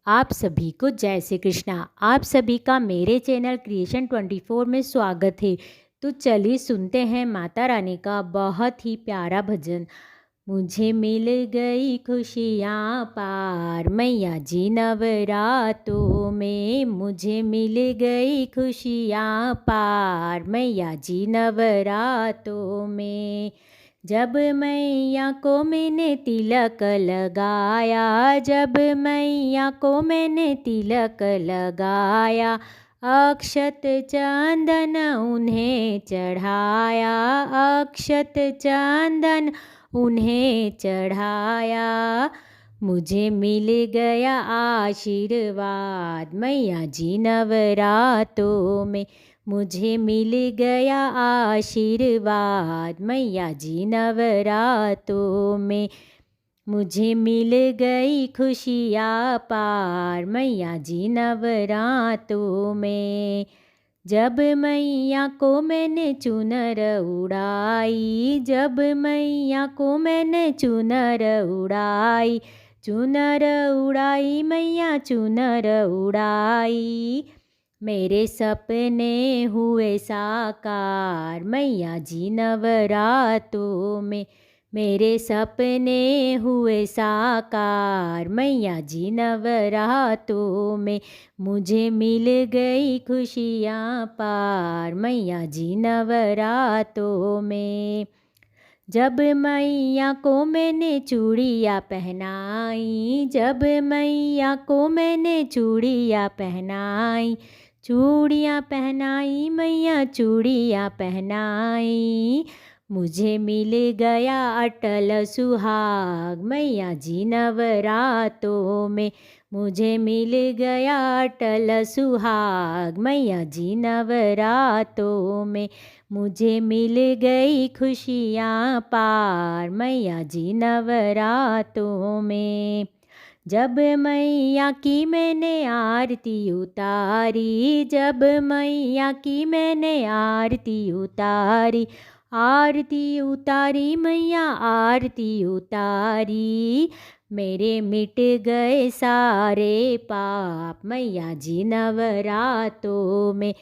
आप सभी को जय श्री कृष्णा। आप सभी का मेरे चैनल क्रिएशन 24 में स्वागत है। तो चलिए सुनते हैं माता रानी का बहुत ही प्यारा भजन। मुझे मिल गई खुशियाँ पार मैया जी नवरातों में, मुझे मिल गई खुशियाँ पार मैया जी नवरातों में। जब मैया को मैंने तिलक लगाया, जब मैया को मैंने तिलक लगाया, अक्षत चंदन उन्हें चढ़ाया, अक्षत चंदन उन्हें चढ़ाया। मुझे मिल गया आशीर्वाद मैया जी नवरातों में, मुझे मिल गया आशीर्वाद मैया जी नवरातों में। मुझे मिल गई खुशियाँ पार मैया जी नवरातों में। जब मैया को मैंने चुनर उड़ाई, जब मैया को मैंने चुनर उड़ाई, चुनर उड़ाई मैया चुनर उड़ाई, मेरे सपने हुए साकार मैया जी नवरातों में, मेरे सपने हुए साकार मैया जी नवरातों में। मुझे मिल गई खुशियाँ पार मैया जी नवरातों में। जब मैया को मैंने चूड़ियाँ पहनाई, जब मैया को मैंने चूड़ियाँ पहनाई, चूड़ियाँ पहनाई मैया चूड़ियाँ पहनाई, मुझे मिल गया अटल सुहाग मैया जी नवरातों में, मुझे मिल गया अटल सुहाग मैया जी नवरातों में। मुझे मिल गई खुशियाँ पार मैया जी नवरातों में। जब मैया की मैंने आरती उतारी, जब मैया की मैंने आरती उतारी, आरती उतारी मैया आरती उतारी, मेरे मिट गए सारे पाप मैया जी नवरातों में,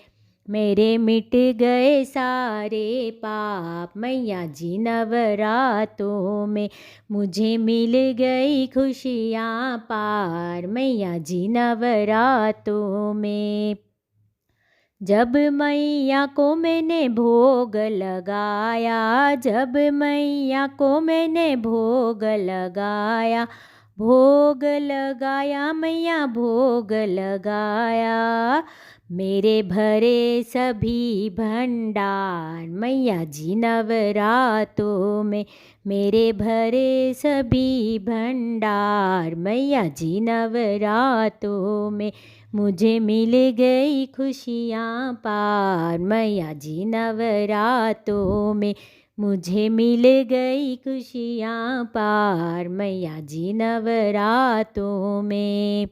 मेरे मिट गए सारे पाप मैया जी नवरातों में। मुझे मिल गई खुशियाँ पार मैया जी नवरातों में। जब मैया को मैंने भोग लगाया, जब मैया को मैंने भोग लगाया, भोग लगाया मैया भोग लगाया, मेरे भरे सभी भंडार मैया जी नवरातों में, मेरे भरे सभी भंडार मैया जी नवरातों में। मुझे मिल गई खुशियाँ पार मैया जी नवरातों में, मुझे मिल गई खुशियाँ पार मैया जी नवरातों में।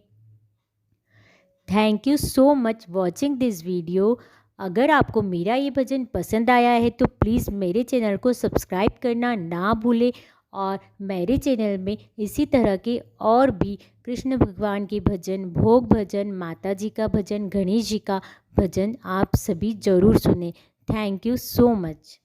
Thank you so much watching this video. अगर आपको मेरा ये भजन पसंद आया है तो प्लीज़ मेरे चैनल को सब्सक्राइब करना ना भूलें, और मेरे चैनल में इसी तरह के और भी कृष्ण भगवान के भजन, भोग भजन, माता जी का भजन, गणेश जी का भजन आप सभी ज़रूर सुने। Thank you so much.